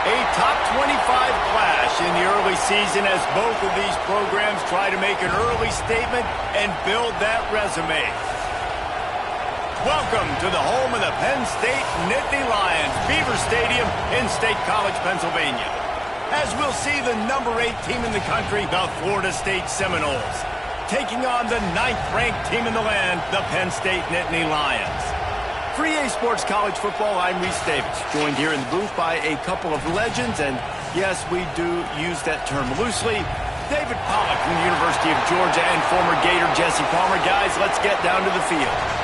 A top 25 clash in the early season as both of these programs try to make an early statement and build that resume. Welcome to the home of the Penn State Nittany Lions, Beaver Stadium in State College, Pennsylvania. As we'll see the number 8 team in the country, the Florida State Seminoles, taking on the 9th-ranked team in the land, the Penn State Nittany Lions. For EA Sports College Football, I'm Reese Davis, joined here in the booth by a couple of legends, and yes, we do use that term loosely. David Pollack from the University of Georgia and former Gator Jesse Palmer. Guys, let's get down to the field.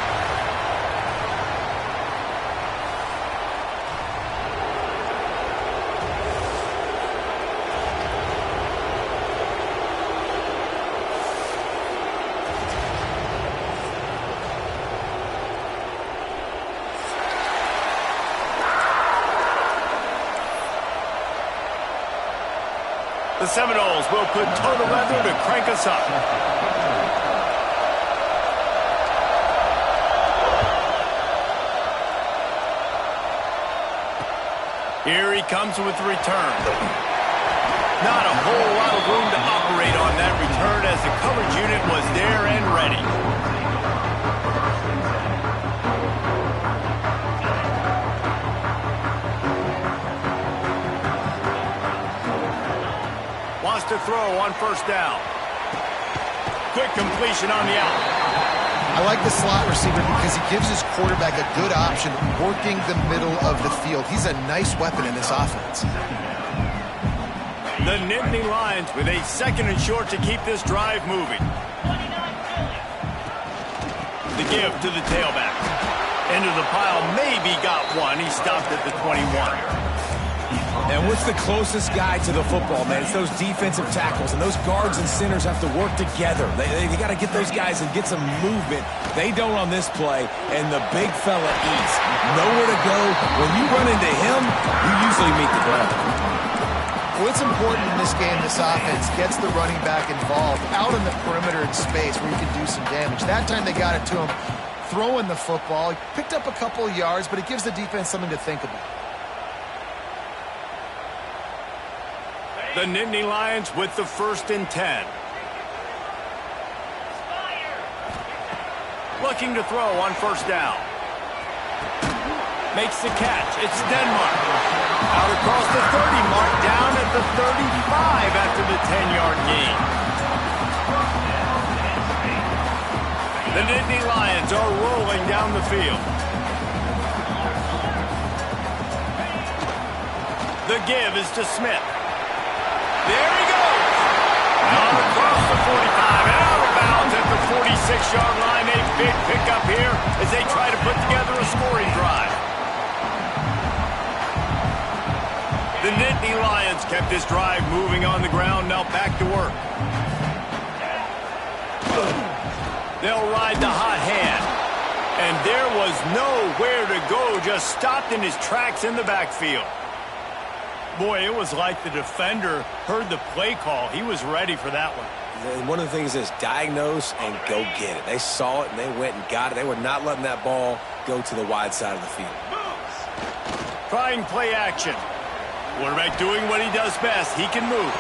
The Seminoles will put toe to leather to crank us up. Here he comes with the return. Not a whole lot of room to operate on that return as the coverage unit was there and ready. To throw on first down. Quick completion on the out. I like the slot receiver because he gives his quarterback a good option working the middle of the field. He's a nice weapon in this offense. The Nittany Lions with a second and short to keep this drive moving. The give to the tailback. Into the pile, maybe got one. He stopped at the 21. And what's the closest guy to the football, man? It's those defensive tackles, and those guards and centers have to work together. They got to get those guys and get some movement. They don't on this play, and the big fella eats. Nowhere to go. When you run into him, you usually meet the ground. What's important in this game, this offense gets the running back involved out in the perimeter in space where you can do some damage. That time they got it to him throwing the football. He picked up a couple of yards, but it gives the defense something to think about. The Nittany Lions with the 1st and 10. Looking to throw on first down. Makes the catch. It's Denmark. Out across the 30 mark, down at the 35 after the 10-yard gain. The Nittany Lions are rolling down the field. The give is to Smith. There he goes. Out across the 45 and out of bounds at the 46-yard line. A big pickup here as they try to put together a scoring drive. The Nittany Lions kept this drive moving on the ground. Now back to work. They'll ride the hot hand. And there was nowhere to go. Just stopped in his tracks in the backfield. Boy, it was like the defender heard the play call. He was ready for that one. And one of the things is diagnose and go get it. They saw it and they went and got it. They were not letting that ball go to the wide side of the field. Trying play action. Quarterback doing what he does best. He can move.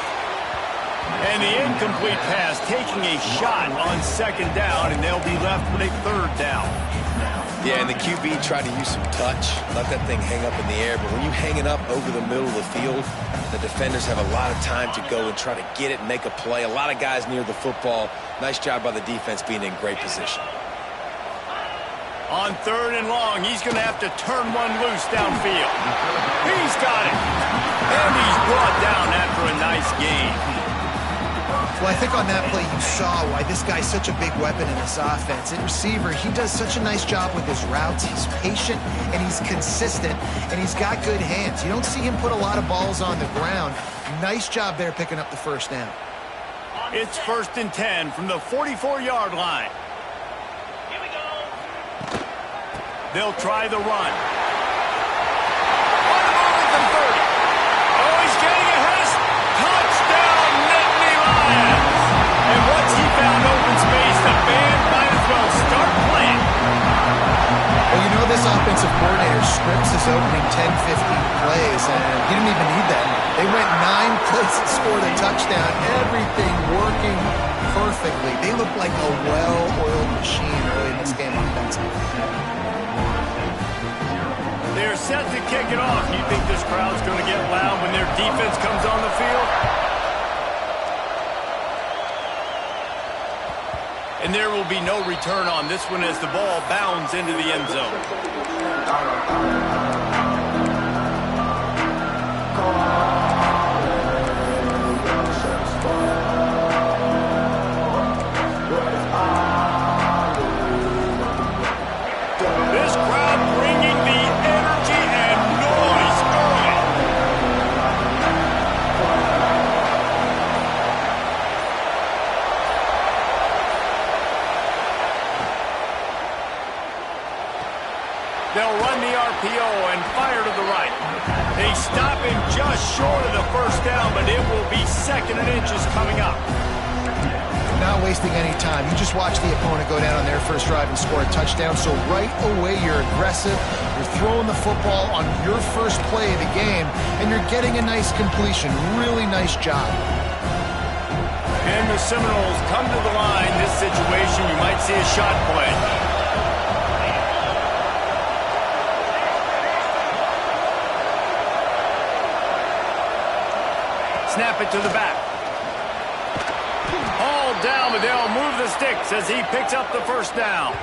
And the incomplete pass taking a shot on second down, and they'll be left with a 3rd down. Yeah, and the QB tried to use some touch, let that thing hang up in the air. But when you hang it up over the middle of the field, the defenders have a lot of time to go and try to get it and make a play. A lot of guys near the football. Nice job by the defense being in great position. On 3rd and long, he's going to have to turn one loose downfield. He's got it. And he's brought down after a nice gain. Well, I think on that play you saw why this guy's such a big weapon in this offense. At receiver, he does such a nice job with his routes. He's patient, and he's consistent, and he's got good hands. You don't see him put a lot of balls on the ground. Nice job there picking up the 1st down. It's 1st and 10 from the 44-yard line. Here we go. They'll try the run. On the move at the 30. Oh, he's getting ahead. Touchdown, Nittany Lions. And once he found open space, the band might as well start playing. Well, you know this offensive coordinator scripts his opening 10, 15 plays, and he didn't even need that. They went 9 plays and scored a touchdown. Everything working perfectly. They looked like a well-oiled machine early in this game offensively. They're set to kick it off. You think this crowd's going to get loud when their defense comes on the field? And there will be no return on this one as the ball bounds into the end zone. This crowd bringing the energy and noise early. They'll run the RPO and fire to the right. They stop him just short of the first down, but it will be 2nd and inches coming up. Not wasting any time. You just watch the opponent go down on their first drive and score a touchdown. So right away, you're aggressive. You're throwing the football on your first play of the game, and you're getting a nice completion. Really nice job. And the Seminoles come to the line. This situation, you might see a shot play. Snap it to the back. All down, but they'll move the sticks as he picks up the first down.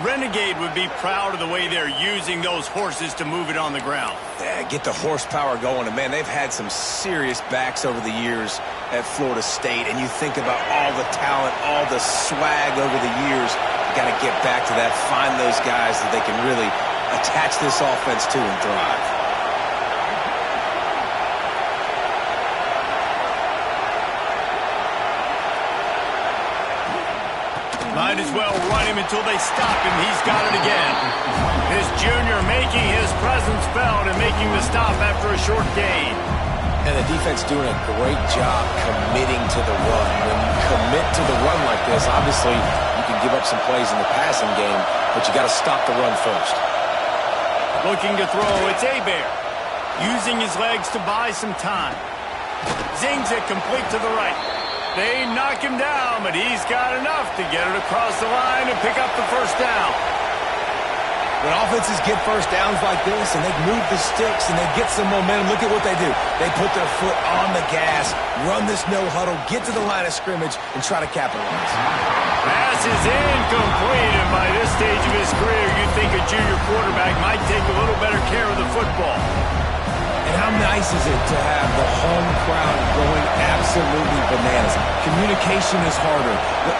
Renegade would be proud of the way they're using those horses to move it on the ground. Yeah, get the horsepower going. And, man, they've had some serious backs over the years at Florida State. And you think about all the talent, all the swag over the years. You got to get back to that, find those guys that they can really attach this offense to and thrive. Might as well run him until they stop him. He's got it again. This junior making his presence felt and making the stop after a short gain. And the defense doing a great job committing to the run. When you commit to the run like this, obviously you can give up some plays in the passing game, but you got to stop the run first. Looking to throw, it's Abear. Using his legs to buy some time. Zings it complete to the right. They knock him down, but he's got enough to get it across the line and pick up the first down. When offenses get first downs like this and they move the sticks and they get some momentum, look at what they do. They put their foot on the gas, run this no huddle, get to the line of scrimmage, and try to capitalize. Pass is incomplete, and by this stage of his career, you'd think a junior quarterback might take a little better care of the football. And how nice is it to have the home crowd going absolutely bananas? Communication is harder.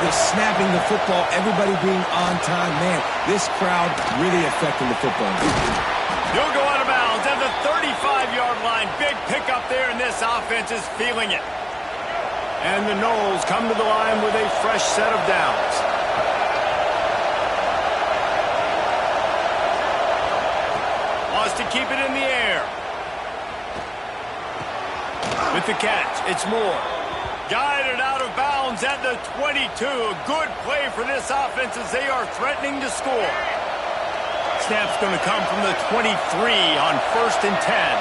The snapping the football, everybody being on time. Man, this crowd really affecting the football. He'll go out of bounds at the 35-yard line. Big pickup there, and this offense is feeling it. And the Noles come to the line with a fresh set of downs. Wants to keep it in the air. With the catch, it's Moore. Guided out of bounds at the 22. A good play for this offense as they are threatening to score. Snap's going to come from the 23 on 1st and 10.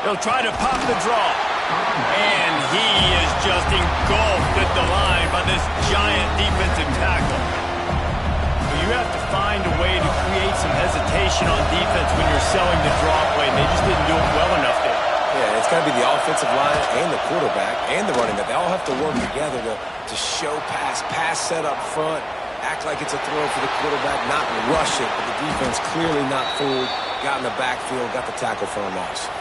They'll try to pop the draw. And he is just engulfed at the line by this giant defensive tackle. But you have to find a way to create some hesitation on defense when you're selling the draw play. And they just didn't do it well enough there. Yeah, it's got to be the offensive line and the quarterback and the running back. They all have to work together to show pass set up front, act like it's a throw for the quarterback, not rush it. But the defense clearly not fooled, got in the backfield, got the tackle for a loss.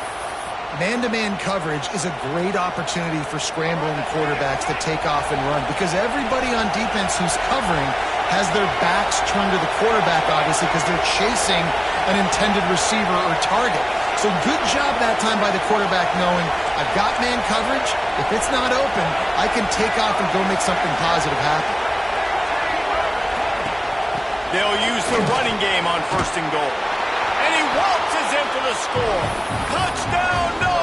Man-to-man coverage is a great opportunity for scrambling quarterbacks to take off and run because everybody on defense who's covering has their backs turned to the quarterback, obviously, because they're chasing an intended receiver or target. So good job that time by the quarterback knowing I've got man coverage. If it's not open, I can take off and go make something positive happen. They'll use the running game on 1st and goal. And he waltzes in for the score. Touchdown, no!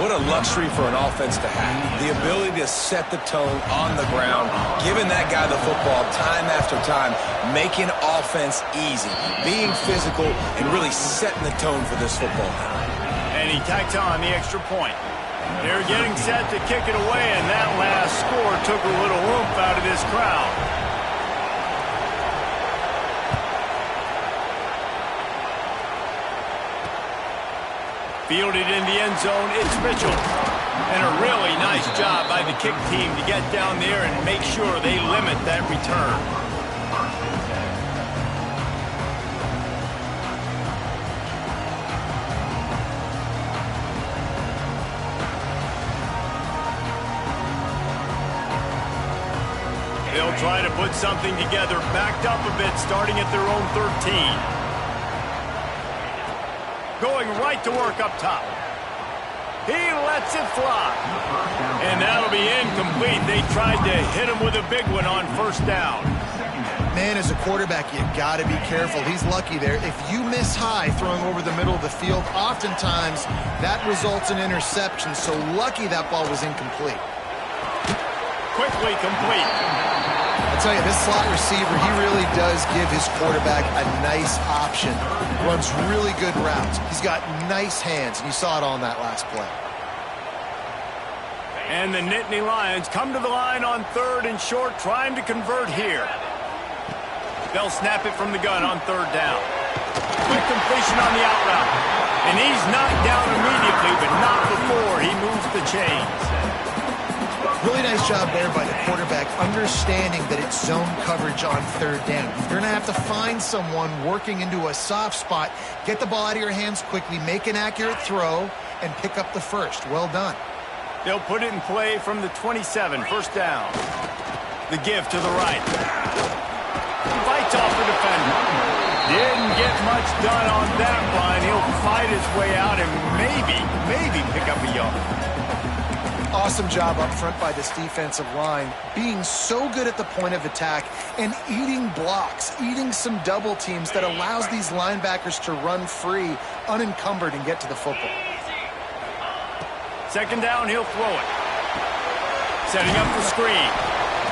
What a luxury for an offense to have. The ability to set the tone on the ground, giving that guy the football time after time, making offense easy, being physical, and really setting the tone for this football team. And he tacks on the extra point. They're getting set to kick it away, and that last score took a little oomph out of this crowd. Fielded in the end zone, it's Mitchell. And a really nice job by the kick team to get down there and make sure they limit that return. They'll try to put something together, backed up a bit, starting at their own 13. Going right to work up top. He lets it fly. And that'll be incomplete. They tried to hit him with a big one on first down. Man, as a quarterback, you got to be careful. He's lucky there. If you miss high throwing over the middle of the field, oftentimes that results in interception. So lucky that ball was incomplete. Quickly complete. I'll tell you, this slot receiver, he really does give his quarterback a nice option. Runs really good routes. He's got nice hands, and you saw it on that last play. And the Nittany Lions come to the line on 3rd and short, trying to convert here. They'll snap it from the gun on 3rd down. Quick completion on the out route. And he's knocked down immediately, but not before he moves the chains. Really nice job there by the quarterback, understanding that it's zone coverage on 3rd down. You're going to have to find someone working into a soft spot, get the ball out of your hands quickly, make an accurate throw, and pick up the first. Well done. They'll put it in play from the 27, 1st down. The give to the right. Fights off the defender. Didn't get much done on that line. He'll fight his way out and maybe pick up a yard. Awesome job up front by this defensive line, being so good at the point of attack and eating blocks, eating some double teams that allows these linebackers to run free, unencumbered, and get to the football. 2nd down, he'll throw it. Setting up the screen.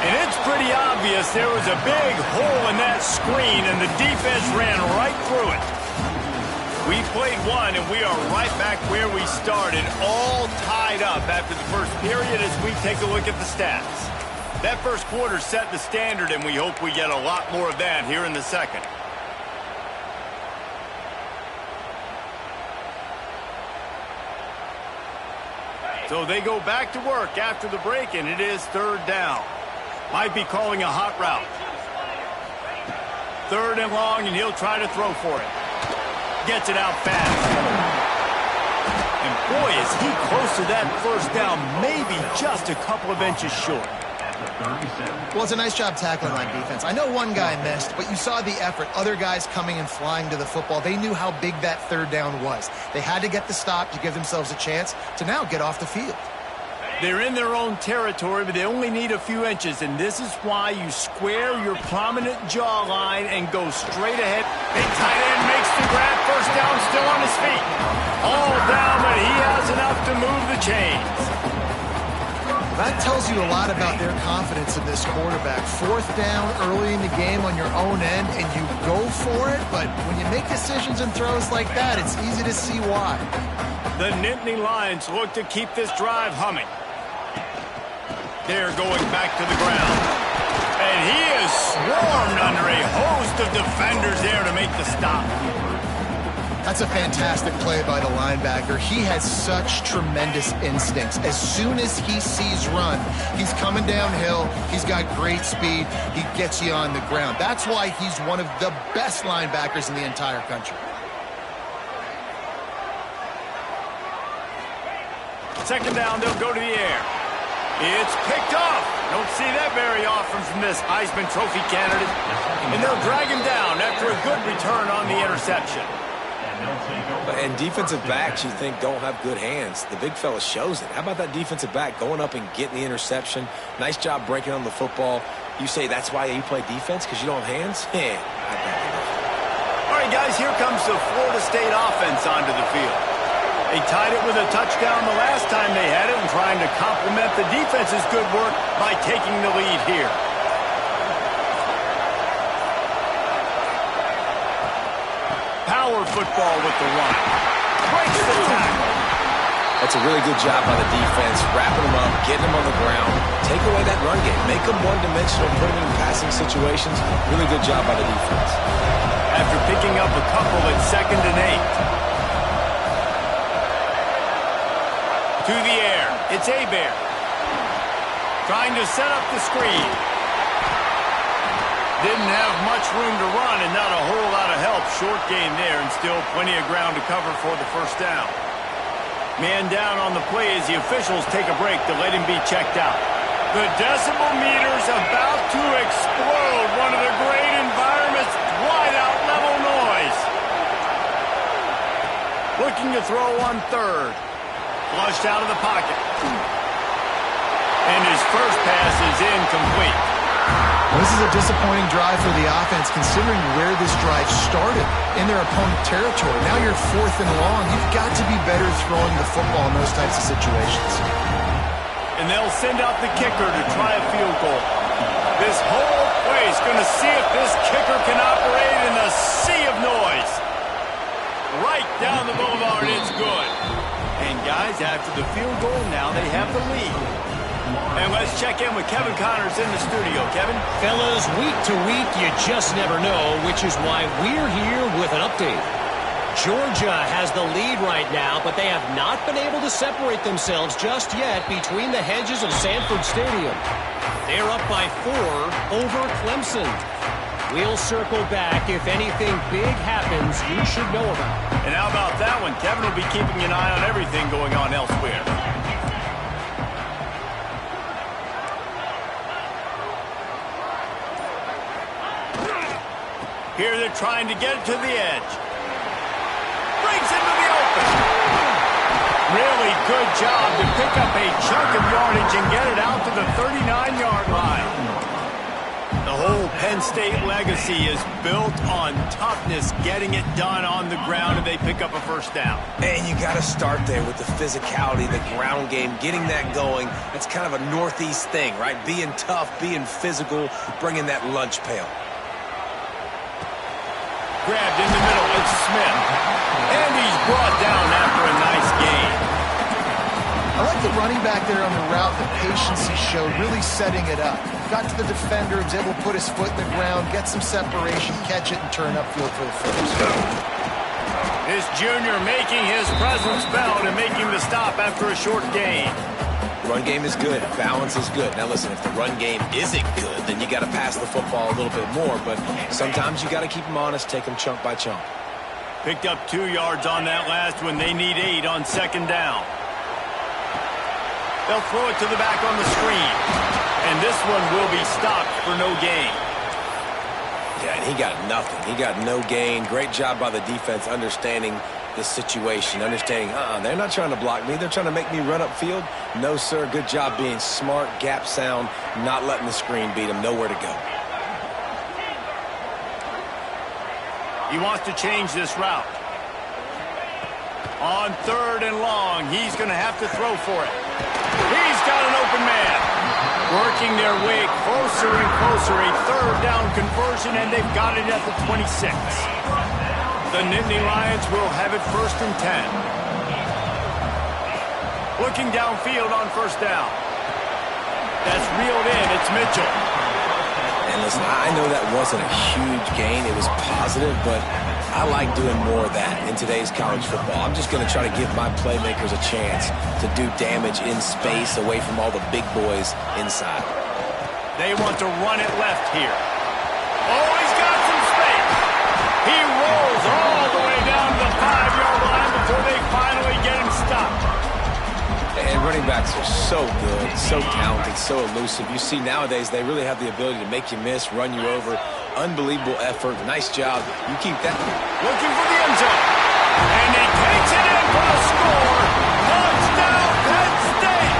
And it's pretty obvious there was a big hole in that screen, and the defense ran right through it. We played one, and we are right back where we started, all tied up after the first period as we take a look at the stats. That first quarter set the standard, and we hope we get a lot more of that here in the second. So they go back to work after the break, and it is 3rd down. Might be calling a hot route. 3rd and long, and he'll try to throw for it. Gets it out fast. And boy, is he close to that 1st down, maybe just a couple of inches short. Well, it's a nice job tackling on defense. I know one guy missed, but you saw the effort. Other guys coming and flying to the football. They knew how big that 3rd down was. They had to get the stop to give themselves a chance to now get off the field. They're in their own territory, but they only need a few inches, and this is why you square your prominent jawline and go straight ahead. Big tight end makes the grab. 1st down, still on his feet. All down, but he has enough to move the chains. That tells you a lot about their confidence in this quarterback. 4th down early in the game on your own end, and you go for it, but when you make decisions and throws like that, it's easy to see why. The Nittany Lions look to keep this drive humming. They're going back to the ground. And he is swarmed under a host of defenders there to make the stop. That's a fantastic play by the linebacker. He has such tremendous instincts. As soon as he sees run, he's coming downhill. He's got great speed. He gets you on the ground. That's why he's one of the best linebackers in the entire country. 2nd down, they'll go to the air. It's picked off. Don't see that very often from this Heisman Trophy candidate. And they'll drag him down after a good return on the interception. And defensive backs, you think, don't have good hands. The big fella shows it. How about that defensive back going up and getting the interception? Nice job breaking on the football. You say that's why you play defense, because you don't have hands? Yeah, I bet. All right, guys, here comes the Florida State offense onto the field. They tied it with a touchdown the last time they had it and trying to complement the defense's good work by taking the lead here. Power football with the run. Breaks the tackle. That's a really good job by the defense, wrapping them up, getting them on the ground. Take away that run game. Make them one-dimensional, put them in passing situations. Really good job by the defense. After picking up a couple at 2nd and 8. To the air. It's Hebert. Trying to set up the screen. Didn't have much room to run and not a whole lot of help. Short gain there and still plenty of ground to cover for the first down. Man down on the play as the officials take a break to let him be checked out. The decibel meter's about to explode. One of the great environments. Wide out level noise. Looking to throw on 3rd. Flushed out of the pocket. And his first pass is incomplete. Well, this is a disappointing drive for the offense considering where this drive started in their opponent territory. Now you're 4th and long. You've got to be better throwing the football in those types of situations. And they'll send out the kicker to try a field goal. This whole place going to see if this kicker can operate in the sea of noise. Right down the boulevard, it's good. And guys, after the field goal, now they have the lead. And let's check in with Kevin Connors in the studio. Kevin? Fellas, week to week, you just never know, which is why we're here with an update. Georgia has the lead right now, but they have not been able to separate themselves just yet between the hedges of Sanford Stadium. They're up by 4 over Clemson. We'll circle back if anything big happens you should know about. And how about that one? Kevin will be keeping an eye on everything going on elsewhere. Here they're trying to get it to the edge. Brings into the open. Really good job to pick up a chunk of yardage and get it out to the 39-yard line. The whole Penn State legacy is built on toughness, getting it done on the ground, and they pick up a first down. And you got to start there with the physicality, the ground game, getting that going. That's kind of a Northeast thing, right? Being tough, being physical, bringing that lunch pail. Grabbed in the middle, it's Smith. And he's brought down after a nice gain. I like the running back there on the route, the patience he showed, really setting it up. Got to the defender, was able to put his foot in the ground, get some separation, catch it, and turn upfield for the first. This junior making his presence felt and making the stop after a short gain. Run game is good. Balance is good. Now, listen, if the run game isn't good, then you got to pass the football a little bit more. But sometimes you got to keep them honest, take them chunk by chunk. Picked up 2 yards on that last one. They need 8 on 2nd down. They'll throw it to the back on the screen. And this one will be stopped for no gain. Yeah, and he got nothing. He got no gain. Great job by the defense understanding the situation, understanding, they're not trying to block me. They're trying to make me run upfield. No, sir. Good job being smart, gap sound, not letting the screen beat him. Nowhere to go. He wants to change this route. On 3rd and long, he's going to have to throw for it. He's got an open man. Working their way closer and closer. A 3rd down conversion, and they've got it at the 26. The Nittany Lions will have it 1st and 10. Looking downfield on 1st down. That's reeled in. It's Mitchell. And listen, I know that wasn't a huge gain. It was positive, but I like doing more of that in today's college football. I'm just going to try to give my playmakers a chance to do damage in space away from all the big boys inside. They want to run it left here. Oh, he's got some space. He rolls all the way down to the 5-yard line before they finally get him stopped. And running backs are so good, so talented, so elusive. You see nowadays they really have the ability to make you miss, run you over. Unbelievable effort. Nice job. You keep that. Looking for the end zone. And he takes it in for the score. Touchdown, Penn State.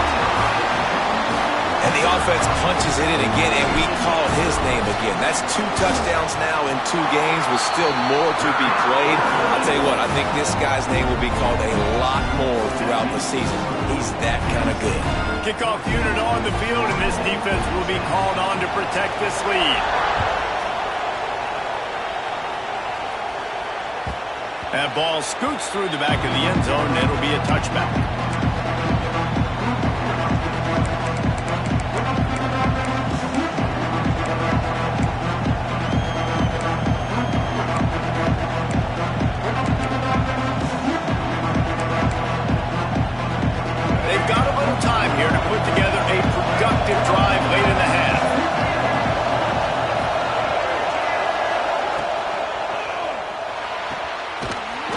And the defense punches in it again, and we call his name again. That's 2 touchdowns now in 2 games with still more to be played. I'll tell you what, I think this guy's name will be called a lot more throughout the season. He's that kind of good. Kickoff unit on the field, and this defense will be called on to protect this lead. That ball scoots through the back of the end zone, and it'll be a touchback. They've got a little time here to put together a productive drive late in the half.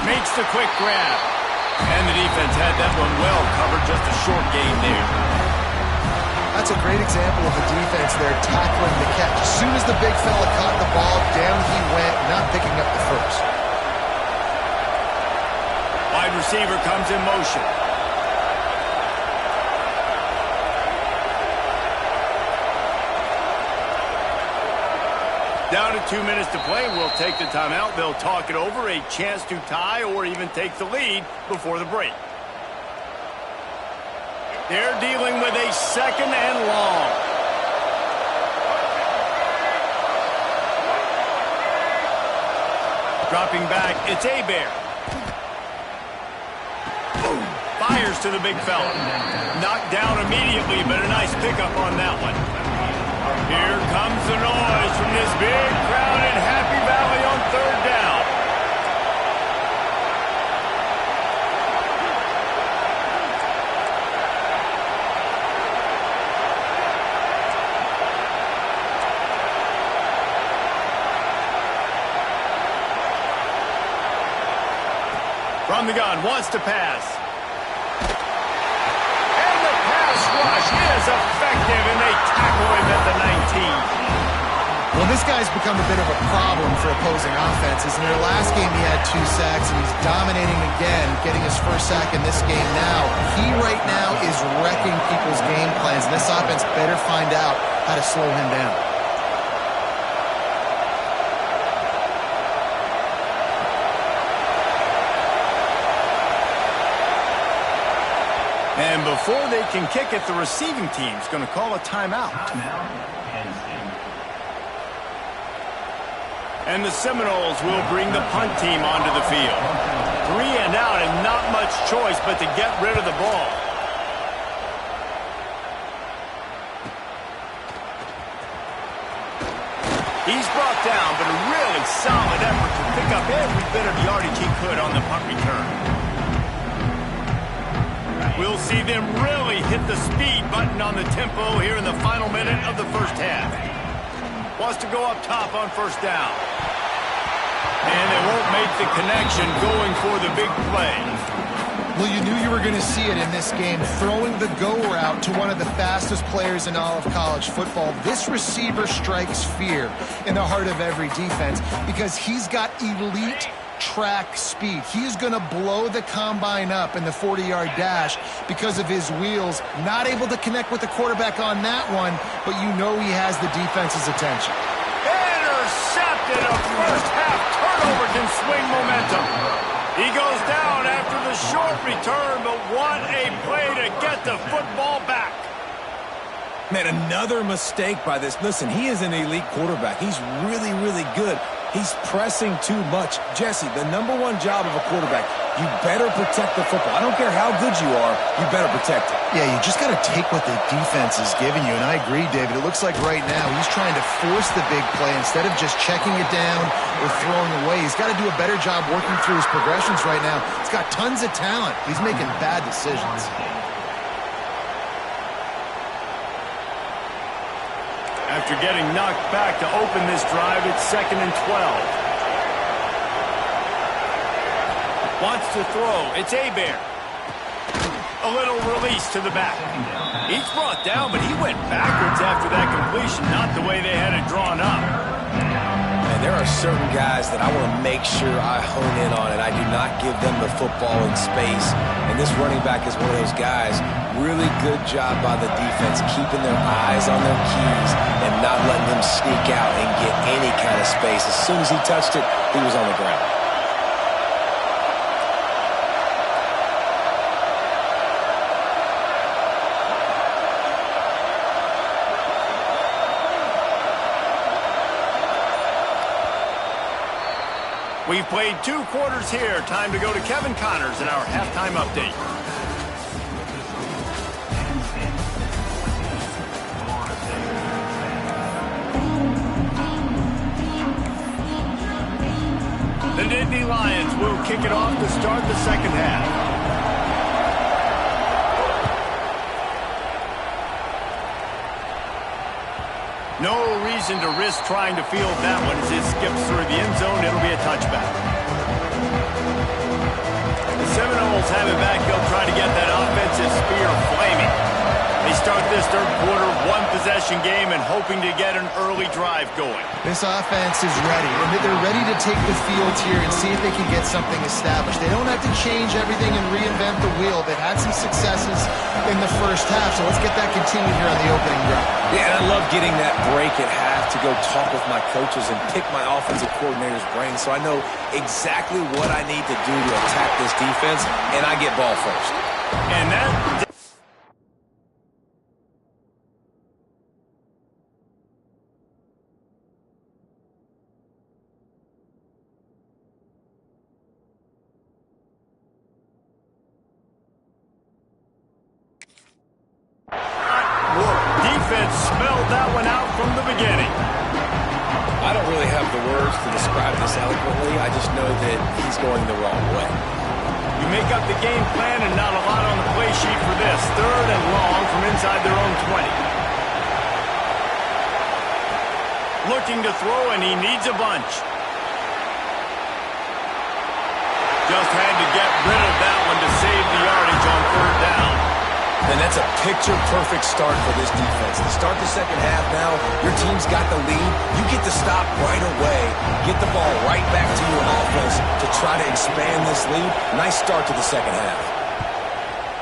Makes the quick grab. And the defense had that one well covered, just a short gain there. That's a great example of the defense there tackling the catch. As soon as the big fella caught the ball, down he went, not picking up the first. Wide receiver comes in motion. Down to 2 minutes to play. We'll take the timeout. They'll talk it over. A chance to tie or even take the lead before the break. They're dealing with a 2nd and long. Dropping back, it's Hebert. Boom. Fires to the big fella. Knocked down immediately, but a nice pickup on that one. Here comes the noise from this big crowd in Happy Valley on 3rd down. From the gun, wants to pass. And the pass rush is effective, and they tackle him at the 19. Well, this guy's become a bit of a problem for opposing offenses. In their last game, he had 2 sacks, and he's dominating again, getting his first sack in this game now. He right now is wrecking people's game plans, and this offense better find out how to slow him down. And before they can kick it, the receiving team's going to call a timeout. And the Seminoles will bring the punt team onto the field. 3 and out and not much choice but to get rid of the ball. He's brought down, but a really solid effort to pick up every bit of yardage he could on the punt return. We'll see them really hit the speed button on the tempo here in the final minute of the first half. Wants to go up top on 1st down. And they won't make the connection going for the big play. Well, you knew you were going to see it in this game, throwing the go route to one of the fastest players in all of college football. This receiver strikes fear in the heart of every defense because he's got elite track speed. He's going to blow the combine up in the 40-yard dash because of his wheels. Not able to connect with the quarterback on that one, but you know he has the defense's attention. Intercepted. A first-half turnover can swing momentum. He goes down after the short return, but what a play to get the football back. Man, another mistake by this. Listen, he is an elite quarterback. He's really, really good. He's pressing too much. Jesse, the #1 job of a quarterback, you better protect the football. I don't care how good you are, you better protect it. Yeah, you just got to take what the defense is giving you, and I agree, David. It looks like right now he's trying to force the big play instead of just checking it down or throwing away. He's got to do a better job working through his progressions right now. He's got tons of talent. He's making bad decisions. After getting knocked back to open this drive, it's 2nd and 12. Wants to throw. It's Hebert. A little release to the back. He's brought down, but he went backwards after that completion, not the way they had it drawn up. And there are certain guys that I want to make sure I hone in on, and I do not give them the football in space. And this running back is one of those guys. Really good job by the defense, keeping their eyes on their keys and not letting him sneak out and get any kind of space. As soon as he touched it, he was on the ground. We've played 2 quarters here. Time to go to Kevin Connors in our halftime update. The Nittany Lions will kick it off to start the second half. No reason to risk trying to field that one as it skips through the end zone. It'll be a touchback. The Seminoles have it back. They'll try to get that offensive spear flaming. They start this third quarter, 1-possession game, and hoping to get an early drive going. This offense is ready. They're ready to take the field here and see if they can get something established. They don't have to change everything and reinvent the wheel. They've had some successes in the first half, so let's get that continued here on the opening drive. Yeah, and I love getting that break at half to go talk with my coaches and pick my offensive coordinator's brain so I know exactly what I need to do to attack this defense, and I get ball first. And that... Defense smelled that one out from the beginning. I don't really have the words to describe this eloquently. I just know that he's going the wrong way. You make up the game plan and not a lot on the play sheet for this. 3rd and long from inside their own 20. Looking to throw, and he needs a bunch. Just had to get rid of that one to save the yardage on 3rd down. And that's a picture-perfect start for this defense. To start the second half now, your team's got the lead. You get to stop right away, get the ball right back to your offense to try to expand this lead. Nice start to the second half.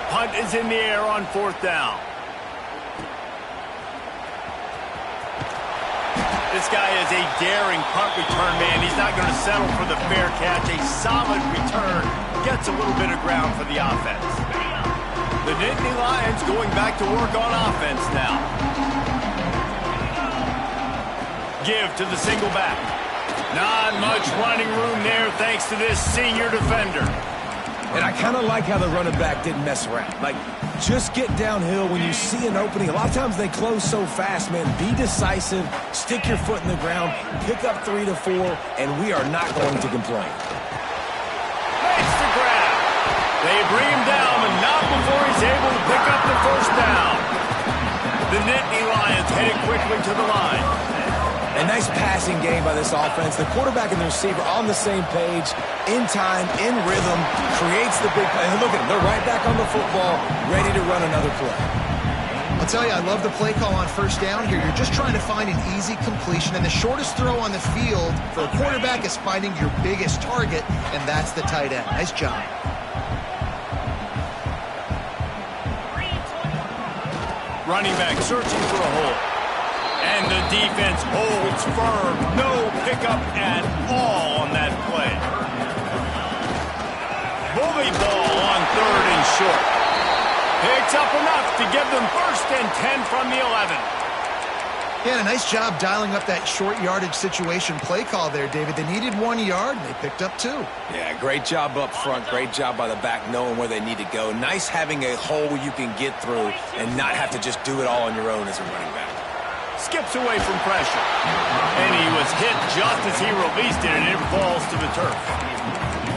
Punt is in the air on 4th down. This guy is a daring punt return man. He's not going to settle for the fair catch. A solid return gets a little bit of ground for the offense. The Nittany Lions going back to work on offense now. Give to the single back. Not much running room there thanks to this senior defender. And I kind of like how the running back didn't mess around. Like, just get downhill when you see an opening. A lot of times they close so fast, man. Be decisive, stick your foot in the ground, pick up 3 to 4, and we are not going to complain. Makes the grab. They bring him down, but not before he's able to pick up the 1st down. The Nittany Lions headed quickly to the line. A nice passing game by this offense. The quarterback and the receiver on the same page, in time, in rhythm, creates the big play. And look at them. They're right back on the football, ready to run another play. I'll tell you, I love the play call on 1st down here. You're just trying to find an easy completion, and the shortest throw on the field for a quarterback is finding your biggest target, and that's the tight end. Nice job. Running back searching for a hole. And the defense holds firm. No pickup at all on that play. Bully ball on 3rd and short. Picks up enough to give them 1st and 10 from the 11. Yeah, a nice job dialing up that short yardage situation play call there, David. They needed 1 yard, and they picked up 2. Yeah, great job up front. Great job by the back knowing where they need to go. Nice having a hole you can get through and not have to just do it all on your own as a running back. Skips away from pressure. And he was hit just as he released it, and it falls to the turf.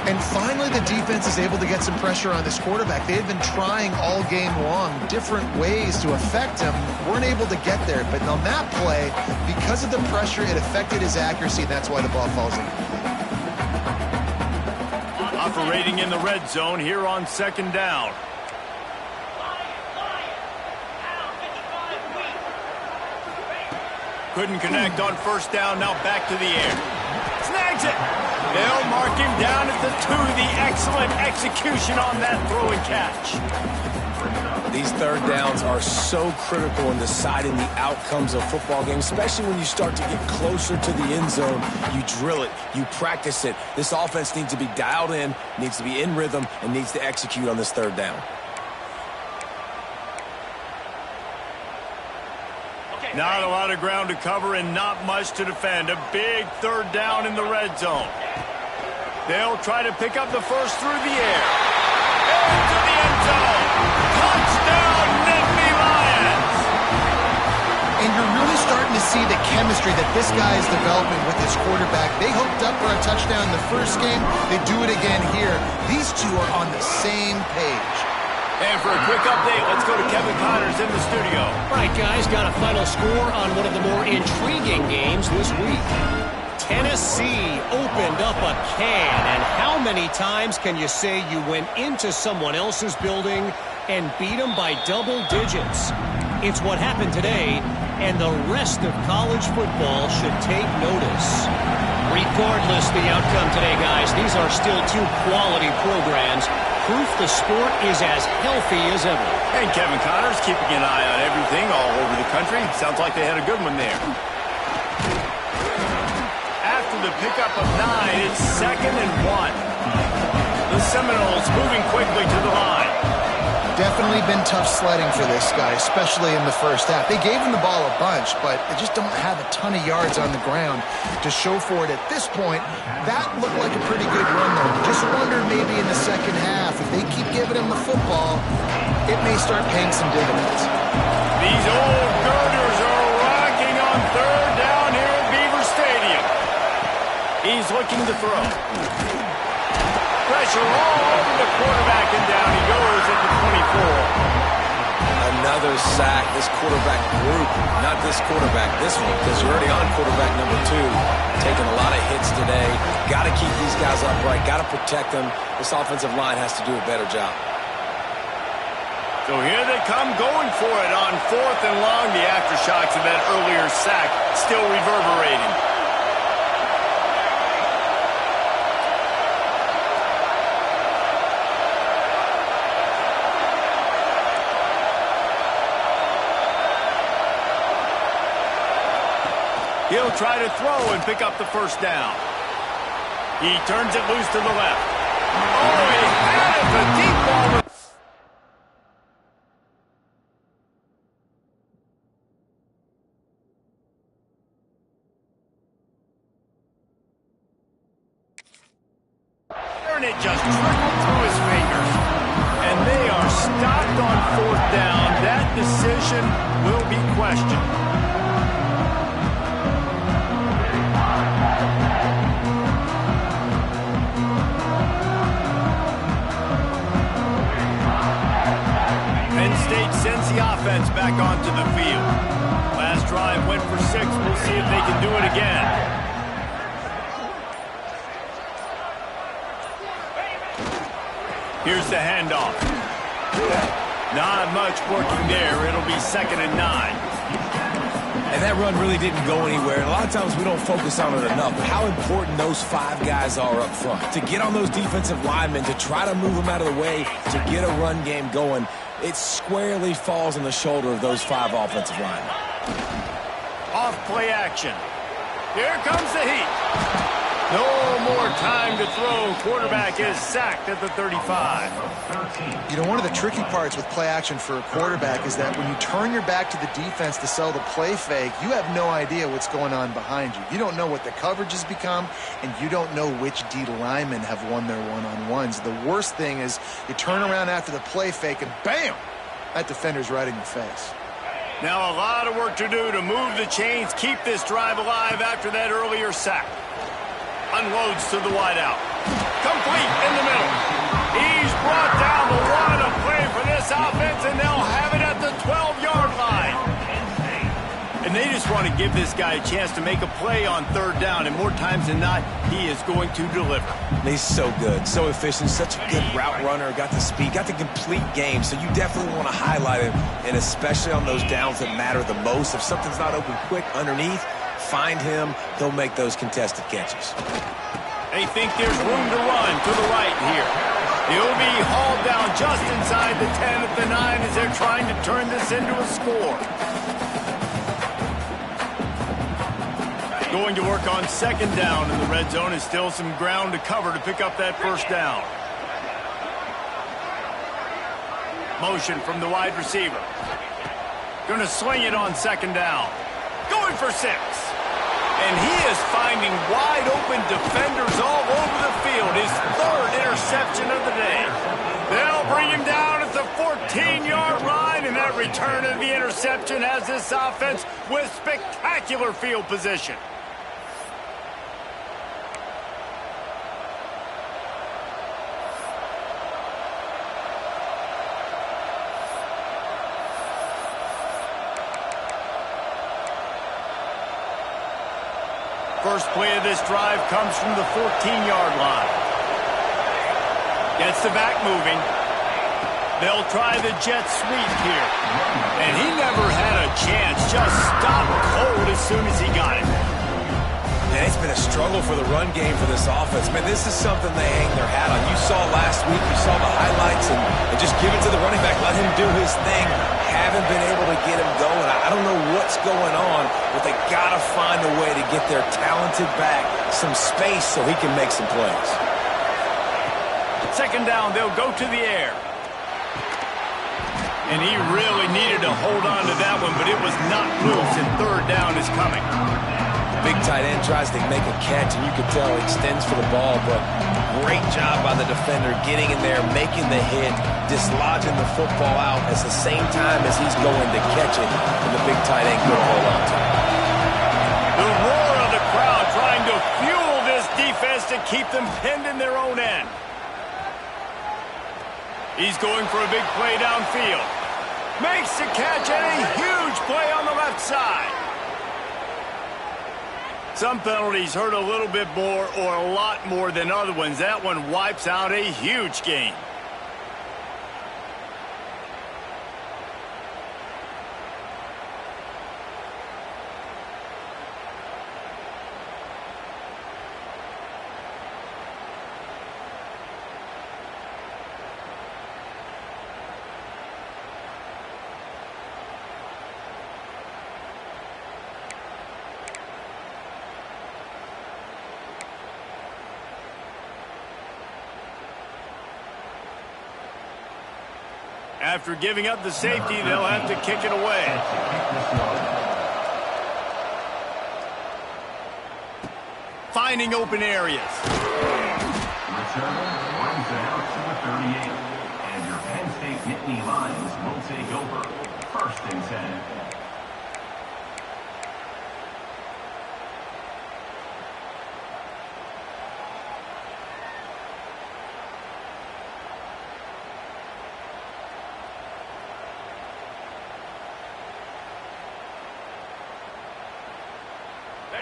And finally, the defense is able to get some pressure on this quarterback. They had been trying all game long different ways to affect him. Weren't able to get there. But on that play, because of the pressure, it affected his accuracy, and that's why the ball falls in. Operating in the red zone here on 2nd down. Couldn't connect on 1st down, now back to the air. finds it. They'll mark him down at the 2. The excellent execution on that throw and catch. These third downs are so critical in deciding the outcomes of football games, especially when you start to get closer to the end zone. You drill it, you practice it. This offense needs to be dialed in, needs to be in rhythm, and needs to execute on this third down. Not a lot of ground to cover and not much to defend. A big third down in the red zone. They'll try to pick up the first through the air. Into the end zone. Touchdown, Nittany Lions! And you're really starting to see the chemistry that this guy is developing with his quarterback. They hooked up for a touchdown in the first game. They do it again here. These two are on the same page. And for a quick update, let's go to Kevin Connors in the studio. All right, guys, got a final score on one of the more intriguing games this week. Tennessee opened up a can, and how many times can you say you went into someone else's building and beat them by double digits? It's what happened today, and the rest of college football should take notice. Regardless the outcome today, guys, these are still two quality programs. Proof the sport is as healthy as ever. And Kevin Connors keeping an eye on everything all over the country. Sounds like they had a good one there. After the pickup of 9, it's 2nd and 1. The Seminoles moving quickly to the line. Definitely been tough sledding for this guy, especially in the first half. They gave him the ball a bunch, but they just don't have a ton of yards on the ground to show for it at this point. That looked like a pretty good run, though. Just wonder maybe in the second half, if they keep giving him the football, it may start paying some dividends. These old girders are rocking on third down here at Beaver Stadium. He's looking to throw. Pressure all over the quarterback, and down he goes at the 24. Another sack. This quarterback group, not this quarterback, this one, because you're already on quarterback number 2. Taking a lot of hits today. Got to keep these guys upright. Got to protect them. This offensive line has to do a better job. So here they come going for it on 4th and long. The aftershocks of that earlier sack still reverberating. He'll try to throw and pick up the first down. He turns it loose to the left. Oh, he had it, the deep ball. And it just trickled through his fingers. And they are stopped on 4th down. That decision will be questioned. State sends the offense back onto the field. Last drive went for 6. We'll see if they can do it again. Here's the handoff. Not much working there. It'll be 2nd and 9. And that run really didn't go anywhere. And a lot of times we don't focus on it enough. But how important those 5 guys are up front. To get on those defensive linemen, to try to move them out of the way, to get a run game going. It squarely falls on the shoulder of those 5 offensive linemen. Off play action. Here comes the heat. No more time to throw. Quarterback is sacked at the 35. You know, one of the tricky parts with play action for a quarterback is that when you turn your back to the defense to sell the play fake, you have no idea what's going on behind you. You don't know what the coverage has become, and you don't know which D linemen have won their one-on-ones. The worst thing is you turn around after the play fake, and bam! That defender's right in your face. Now a lot of work to do to move the chains, keep this drive alive after that earlier sack. Unloads to the wideout. Complete in the middle. He's brought down the run of play for this offense, and they'll have it at the 12-yard line. And they just want to give this guy a chance to make a play on 3rd down, and more times than not, he is going to deliver. He's so good, so efficient, such a good route runner, got the speed, got the complete game, so you definitely want to highlight him, and especially on those downs that matter the most. If something's not open quick underneath, find him, he'll make those contested catches. They think there's room to run to the right here. He'll be hauled down just inside the 10 at the 9 as they're trying to turn this into a score. Going to work on second down in the red zone, and still some ground to cover to pick up that first down. Motion from the wide receiver. Going to swing it on second down. Going for 6. And he is finding wide open defenders all over the field. His 3rd interception of the day. They'll bring him down at the 14-yard line, and that return of the interception has this offense with spectacular field position. First play of this drive comes from the 14-yard line. Gets the back moving. They'll try the jet sweep here. And he never had a chance. Just stopped cold as soon as he got it. And it's been a struggle for the run game for this offense. Man, this is something they hang their hat on. You saw last week, you saw the highlights, and just give it to the running back. Let him do his thing. Haven't been able to get him going. I don't know what's going on, but they got to find a way to get their talented back some space so he can make some plays. Second down, they'll go to the air. And he really needed to hold on to that one, but it was not loose, and third down is coming. Big tight end tries to make a catch, and you can tell he extends for the ball, but great job by the defender getting in there, making the hit, dislodging the football out at the same time as he's going to catch it, and the big tight end couldn't hold on to it. The roar of the crowd trying to fuel this defense to keep them pinned in their own end. He's going for a big play downfield. Makes the catch, and a huge play on the left side. Some penalties hurt a little bit more or a lot more than other ones. That one wipes out a huge gain. After giving up the safety, they'll have to kick it away. Finding open areas. Returner brings it out to the 38. And your Penn State Nittany Lions will take over. 1st and 10.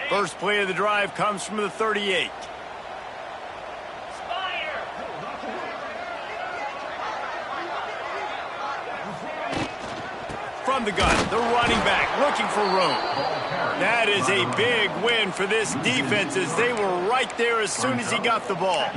First play of the drive comes from the 38. From the gun, the running back looking for room. That is a big win for this defense as they were right there as soon as he got the ball.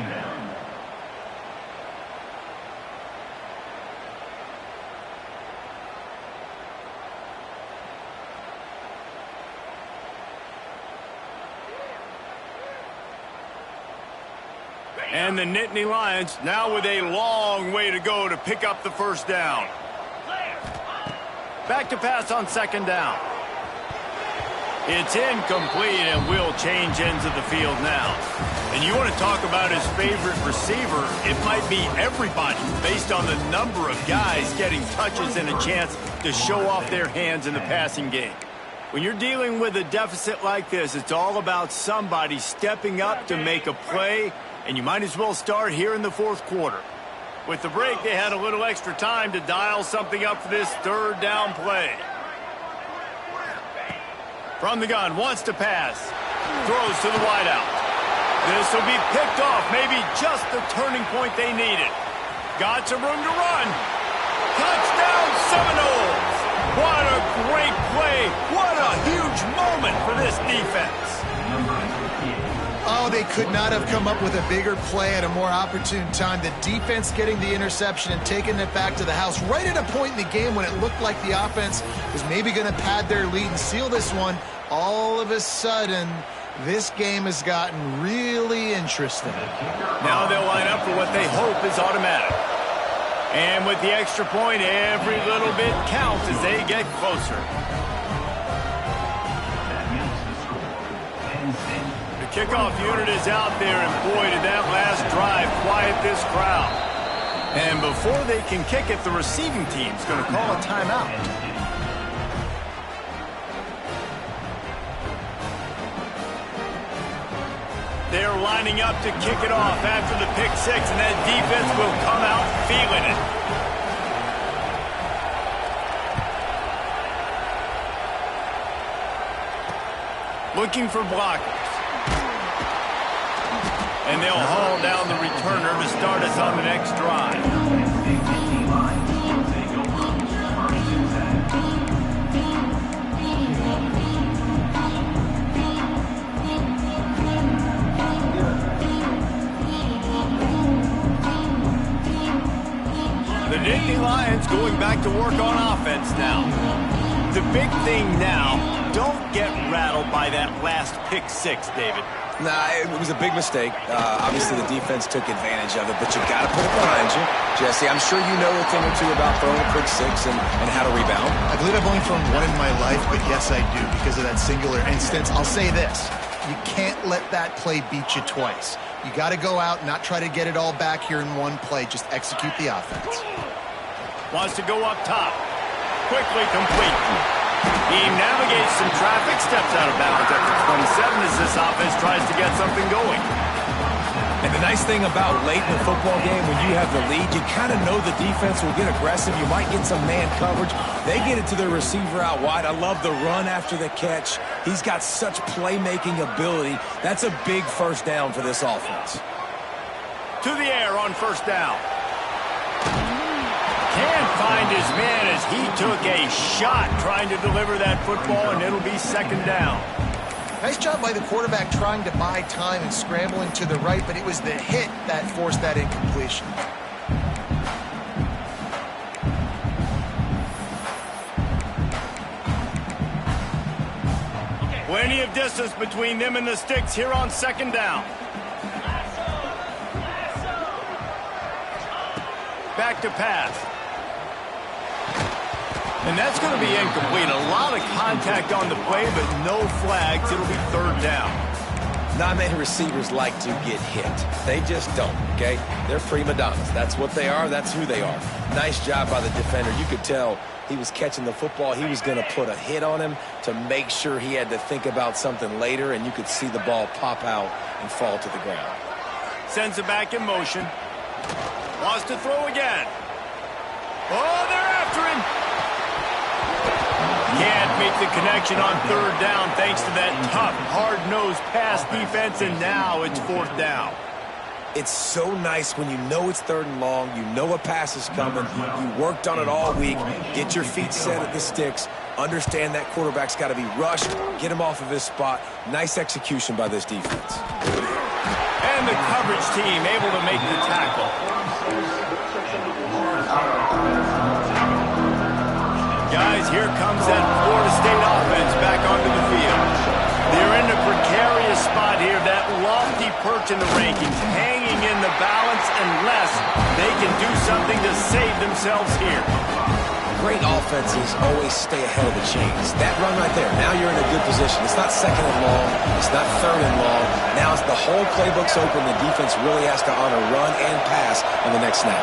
And the Nittany Lions now with a long way to go to pick up the first down. Back to pass on second down. It's incomplete, and will change ends of the field now. And you want to talk about his favorite receiver, it might be everybody based on the number of guys getting touches and a chance to show off their hands in the passing game. When you're dealing with a deficit like this, it's all about somebody stepping up to make a play, and you might as well start here in the fourth quarter. With the break, they had a little extra time to dial something up for this third down play. From the gun, wants to pass. Throws to the wideout. This will be picked off, maybe just the turning point they needed. Got some room to run. Touchdown, Seminoles! What a great play. What a huge moment for this defense. they could not have come up with a bigger play at a more opportune time. The defense getting the interception and taking it back to the house right at a point in the game when it looked like the offense was maybe going to pad their lead and seal this one. All of a sudden, this game has gotten really interesting. Now they'll line up for what they hope is automatic. And with the extra point, every little bit counts as they get closer. The kickoff unit is out there, and boy, did that last drive quiet this crowd. And before they can kick it, the receiving team's going to call a timeout. They're lining up to kick it off after the pick six, and that defense will come out feeling it. Looking for blockers. And they'll haul down the returner to start us on the next drive. The Nittany Lions going back to work on offense now. The big thing now, don't get rattled by that last pick six, David. Nah, it was a big mistake. Obviously, the defense took advantage of it, but you got to put it behind you. Jesse, I'm sure you know a thing or two about throwing a pick six and how to rebound. I believe I've only thrown one in my life, but yes, I do because of that singular instance. I'll say this. You can't let that play beat you twice. You got to go out and not try to get it all back here in one play. Just execute the offense. Wants to go up top. Quickly complete. He navigates some traffic, steps out of bounds after 27 as this offense tries to get something going. And the nice thing about late in the football game, when you have the lead, you kind of know the defense will get aggressive. You might get some man coverage. They get it to their receiver out wide. I love the run after the catch. He's got such playmaking ability. That's a big first down for this offense. To the air on first down. Can't find his man as he took a shot trying to deliver that football, and it'll be second down. Nice job by the quarterback trying to buy time and scrambling to the right, but it was the hit that forced that incompletion. Plenty of distance between them and the sticks here on second down. Back to pass. And that's going to be incomplete. A lot of contact on the play, but no flags. It'll be third down. Not-many receivers like to get hit. They just don't, okay? They're prima donnas. That's what they are. That's who they are. Nice job by the defender. You could tell he was catching the football. He was going to put a hit on him to make sure he had to think about something later, and you could see the ball pop out and fall to the ground. Sends it back in motion. Wants to throw again. Oh, they're after him. Can't make the connection on third down thanks to that tough, hard-nosed pass defense, and now it's fourth down. It's so nice when you know it's third and long, you know a pass is coming, you worked on it all week, get your feet set at the sticks, understand that quarterback's got to be rushed, get him off of his spot. Nice execution by this defense. And the coverage team able to make the tackle. Guys, here comes that Florida State offense back onto the field. They're in a precarious spot here, that lofty perch in the rankings, hanging in the balance unless they can do something to save themselves here. Great offenses always stay ahead of the chains. That run right there, now you're in a good position. It's not second and long, it's not third and long. Now it's the whole playbook's open. The defense really has to honor run and pass on the next snap.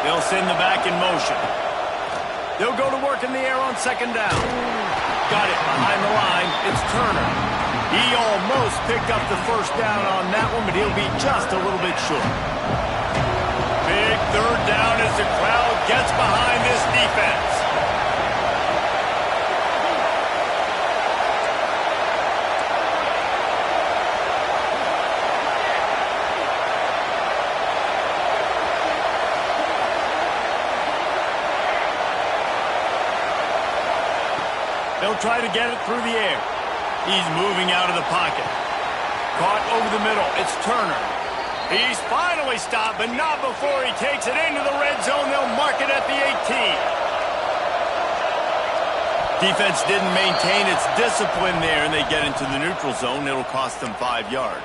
They'll send the back in motion. They'll go to work in the air on second down. Got it behind the line. It's Turner. He almost picked up the first down on that one, but he'll be just a little bit short. Big third down as the crowd gets behind this defense. They'll try to get it through the air. He's moving out of the pocket. Caught over the middle. It's Turner. He's finally stopped, but not before he takes it into the red zone. They'll mark it at the 18. Defense didn't maintain its discipline there, and they get into the neutral zone. It'll cost them 5 yards.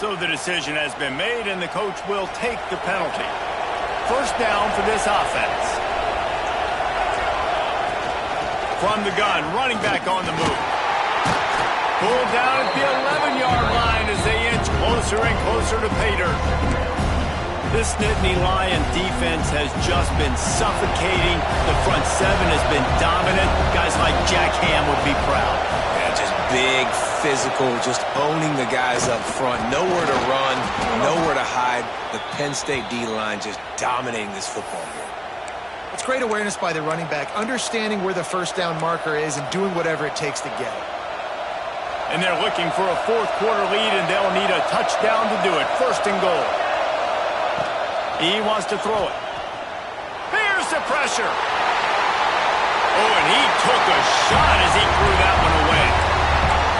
So the decision has been made, and the coach will take the penalty. First down for this offense. From the gun, running back on the move. Pulled down at the 11-yard line as they inch closer and closer to pay dirt. This Nittany Lion defense has just been suffocating. The front seven has been dominant. Guys like Jack Ham would be proud. Yeah, just big, physical, just owning the guys up front. Nowhere to run, nowhere to hide. The Penn State D-line just dominating this football game. It's great awareness by the running back, understanding where the first down marker is and doing whatever it takes to get it. And they're looking for a fourth-quarter lead, and they'll need a touchdown to do it. First and goal. He wants to throw it. Here's the pressure. Oh, and he took a shot as he threw that one away.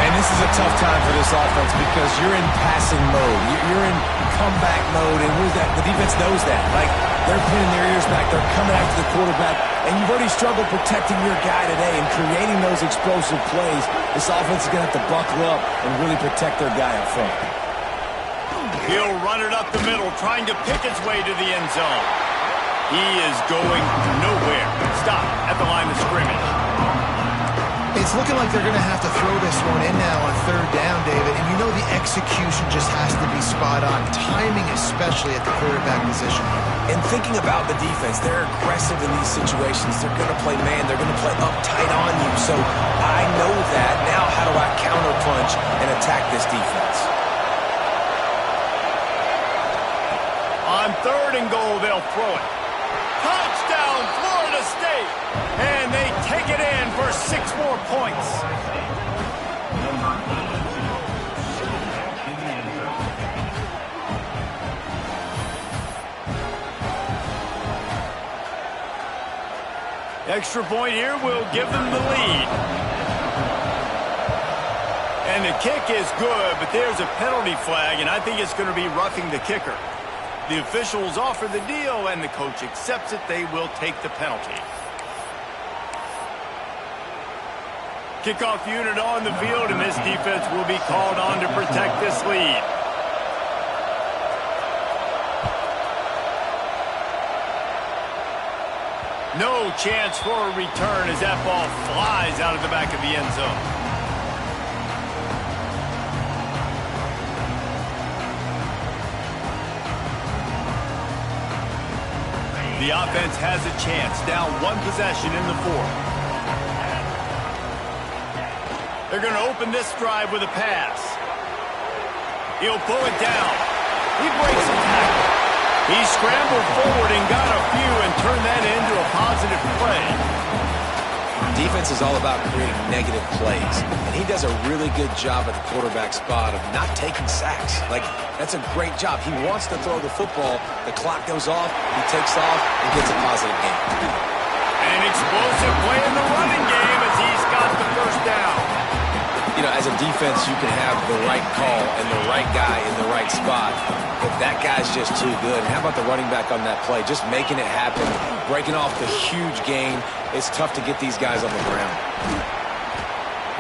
And this is a tough time for this offense because you're in passing mode. You're in comeback mode, and the defense knows that. Like, they're pinning their ears back. They're coming after the quarterback, and you've already struggled protecting your guy today and creating those explosive plays. This offense is going to have to buckle up and really protect their guy up front. He'll run it up the middle, trying to pick its way to the end zone. He is going nowhere. Stop at the line of scrimmage. It's looking like they're going to have to throw this one in now on third down, David. And you know the execution just has to be spot on. Timing especially at the quarterback position. And thinking about the defense, they're aggressive in these situations. They're going to play man. They're going to play up tight on you. So I know that. Now how do I counterpunch and attack this defense? On third and goal, they'll throw it. Touchdown, Florida State! And they take it in for 6 more points. Extra point here will give them the lead. And the kick is good, but there's a penalty flag, and I think it's going to be roughing the kicker. The officials offer the deal, and the coach accepts it. They will take the penalty. Kickoff unit on the field, and this defense will be called on to protect this lead. No chance for a return as that ball flies out of the back of the end zone. The offense has a chance, down 1 possession in the 4th. They're going to open this drive with a pass. He'll pull it down. He breaks a tackle. He scrambled forward and got a few and turned that into a positive play. Defense is all about creating negative plays, and he does a really good job at the quarterback spot of not taking sacks. Like, that's a great job. He wants to throw the football. The clock goes off, he takes off, and gets a positive game. An explosive play in the running game as he's got the first down. You know, as a defense, you can have the right call and the right guy in the right spot, but that guy's just too good. And how about the running back on that play? Just making it happen, breaking off the huge gain. It's tough to get these guys on the ground.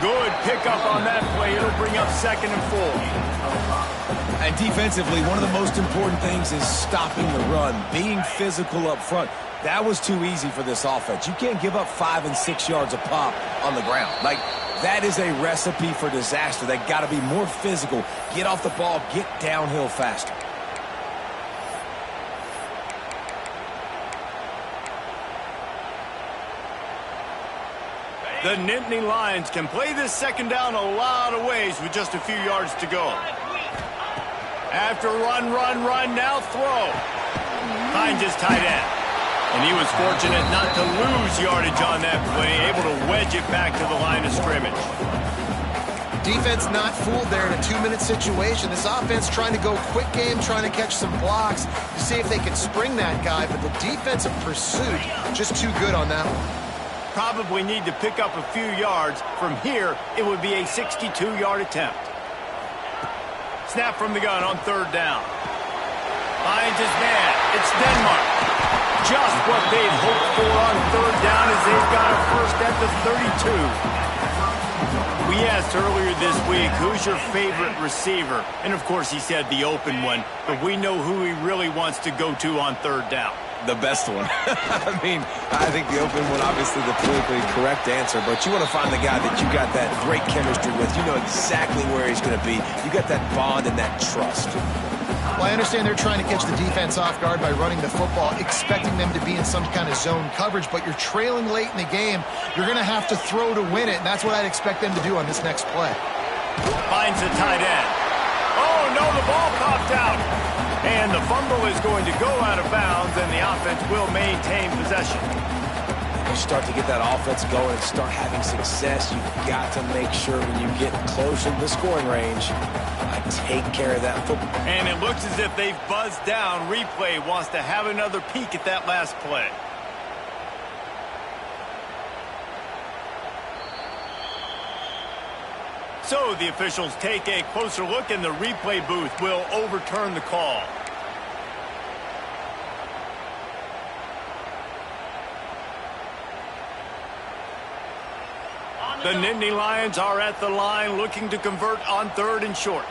Good pickup on that play. It'll bring up 2nd and 4. And defensively, one of the most important things is stopping the run, being physical up front. That was too easy for this offense. You can't give up 5 and 6 yards a pop on the ground. Like, that is a recipe for disaster. They got to be more physical, get off the ball, get downhill faster. The Nittany Lions can play this second down a lot of ways with just a few yards to go. After run, now throw. Finds his tight end. And he was fortunate not to lose yardage on that play, able to wedge it back to the line of scrimmage. Defense not fooled there in a 2-minute situation. This offense trying to go quick game, trying to catch some blocks to see if they can spring that guy, but the defensive pursuit just too good on that one. probably need to pick up a few yards. From here, it would be a 62-yard attempt. Snap from the gun on third down. Finds his man. It's Denmark. Just what they'd hoped for on third down as they've got a first at the 32. We asked earlier this week, who's your favorite receiver? And, of course, he said the open one. But we know who he really wants to go to on third down. The best one. I mean, I think the open one, obviously the politically correct answer, but you want to find the guy that you got that great chemistry with. You know exactly where he's going to be. You got that bond and that trust. Well, I understand they're trying to catch the defense off guard by running the football, expecting them to be in some kind of zone coverage, but you're trailing late in the game. You're going to have to throw to win it, and that's what I'd expect them to do on this next play. Finds the tight end. Oh, no, the ball popped out. And the fumble is going to go out of bounds, and the offense will maintain possession. You start to get that offense going and start having success, you've got to make sure when you get closer to the scoring range, take care of that football. And it looks as if they've buzzed down. Replay wants to have another peek at that last play. So the officials take a closer look, and the replay booth will overturn the call. The Nittany Lions are at the line looking to convert on third and short.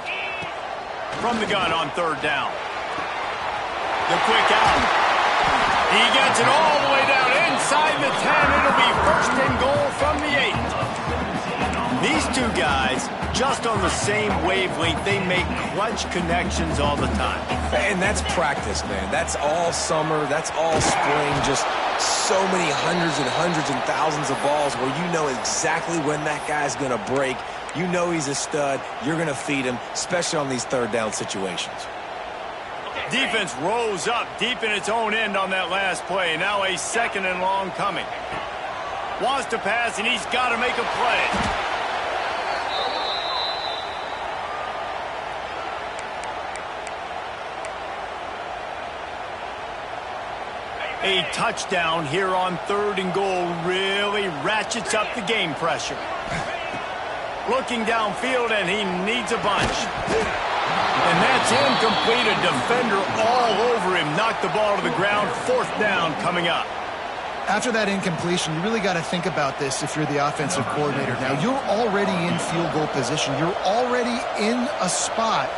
From the gun on third down. The quick out. He gets it all the way down inside the 10. It'll be first and goal from the 8. These two guys, just on the same wavelength, they make clutch connections all the time. And that's practice, man. That's all summer. That's all spring. Just so many hundreds and thousands of balls where you know exactly when that guy's going to break. You know he's a stud. You're going to feed him, especially on these third down situations. Defense rose up deep in its own end on that last play. Now a second and long coming. Wants to pass, and he's got to make a play. A touchdown here on third and goal really ratchets up the game pressure. Looking downfield, and he needs a bunch. And that's incomplete. A defender all over him. Knocked the ball to the ground. Fourth down coming up. After that incompletion, you really got to think about this if you're the offensive coordinator. Now, you're already in field goal position. You're already in a spot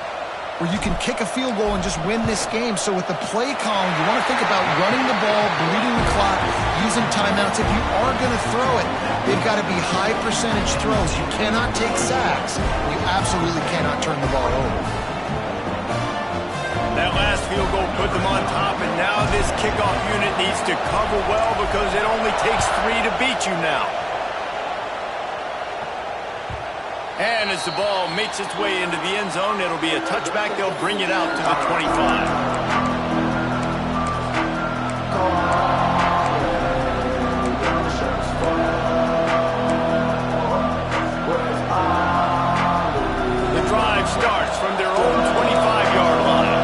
where you can kick a field goal and just win this game. So with the play calling, you want to think about running the ball, bleeding the clock, using timeouts. If you are going to throw it, they've got to be high percentage throws. You cannot take sacks. You absolutely cannot turn the ball over. That last field goal put them on top, and now this kickoff unit needs to cover well because it only takes 3 to beat you now. And as the ball makes its way into the end zone, it'll be a touchback. They'll bring it out to the 25. The drive starts from their own 25-yard line.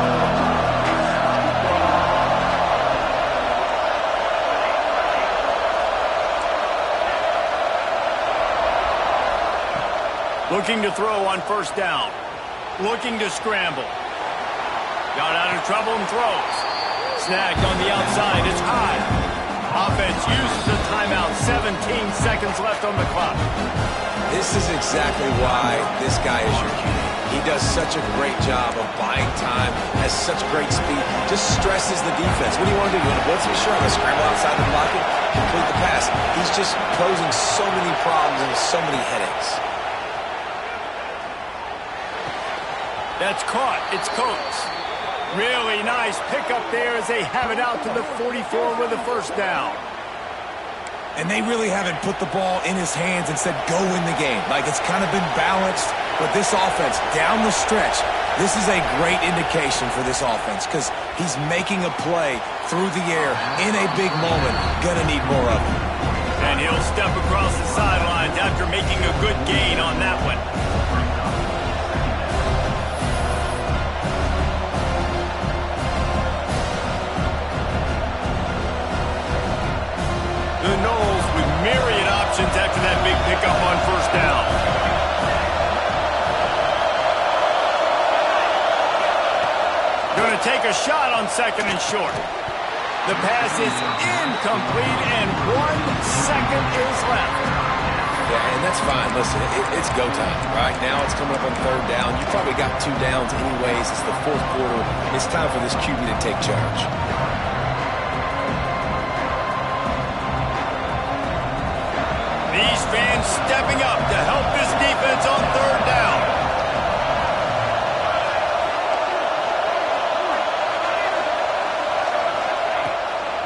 Looking to throw on first down. Looking to scramble. Got out of trouble and throws. Snagged on the outside. It's high. Offense uses a timeout. 17 seconds left on the clock. This is exactly why this guy is your QB. He does such a great job of buying time, has such great speed, just stresses the defense. What do you want to do? You want to blitz me? Sure, I'm going to scramble outside the pocket, complete the pass. He's just posing so many problems and so many headaches. That's caught. It's Coates. Really nice pickup there as they have it out to the 44 with a first down. And they really haven't put the ball in his hands and said, go win the game. Like, it's kind of been balanced, but this offense, down the stretch, this is a great indication for this offense because he's making a play through the air in a big moment. Gonna need more of it. And he'll step across the sidelines after making a good gain on that one. The Noles with myriad take a shot on 2nd and short. The pass is incomplete, and 1 second is left. Yeah, and that's fine. Listen, it's go time. Right now it's coming up on 3rd down. You probably got 2 downs anyways. It's the 4th quarter. It's time for this QB to take charge. These fans stepping up to help this defense on 3rd down.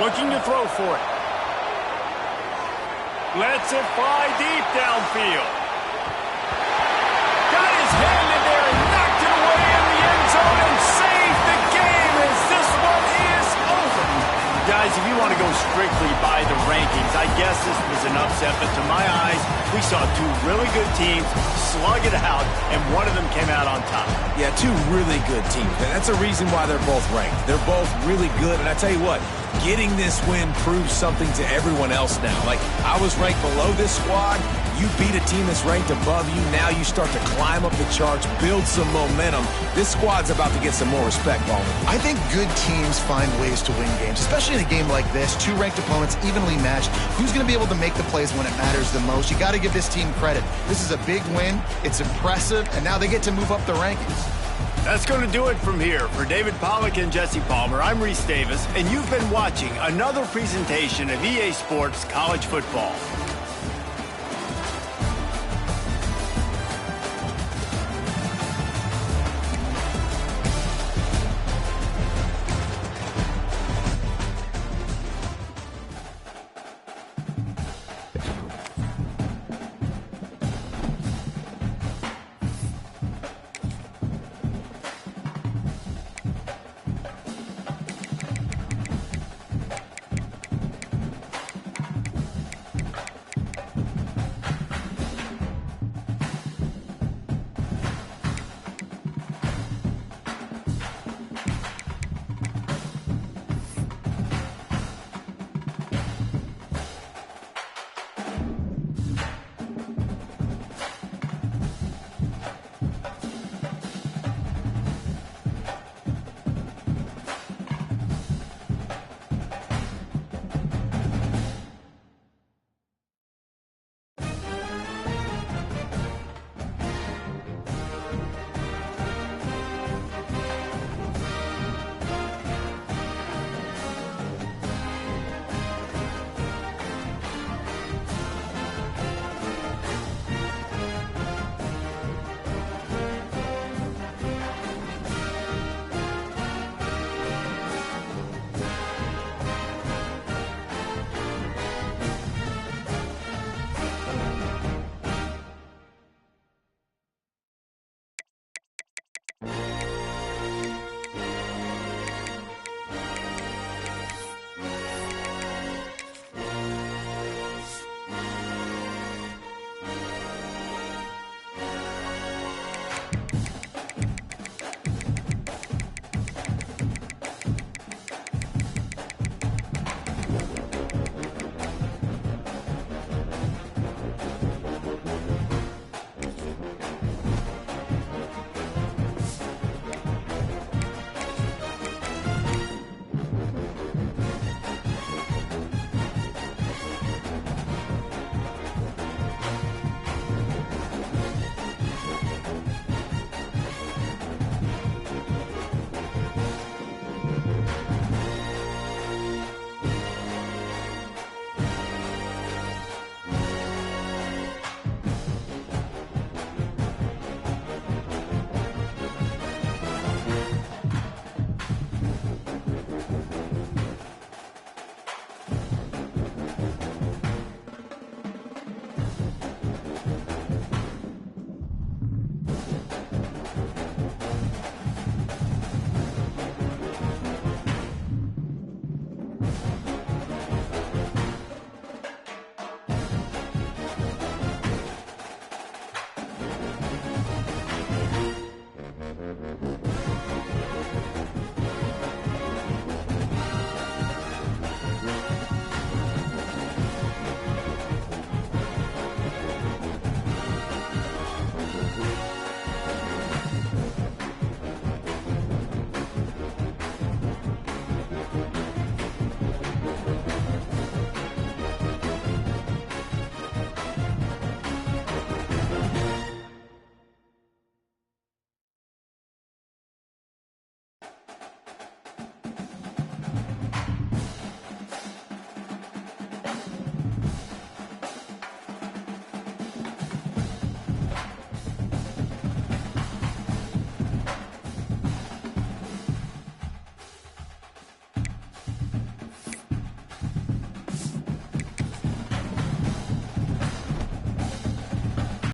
Looking to throw for it. Lets it fly deep downfield. Got his hand in there and knocked it away in the end zone and saved the game as this one is over. Guys, if you want to go strictly by the rankings, I guess this was an upset, but to my eyes, we saw 2 really good teams slug it out, and one of them came out on top. Yeah, 2 really good teams, man. That's a reason why they're both ranked. They're both really good, and I tell you what, getting this win proves something to everyone else now. Like, I was ranked below this squad. You beat a team that's ranked above you. Now you start to climb up the charts, build some momentum. This squad's about to get some more respect, Ballman. I think good teams find ways to win games, especially in a game like this. 2 ranked opponents, evenly matched. Who's going to be able to make the plays when it matters the most? You got to give this team credit. This is a big win. It's impressive, and now they get to move up the rankings. That's going to do it from here. For David Pollack and Jesse Palmer, I'm Reese Davis, and you've been watching another presentation of EA Sports College Football.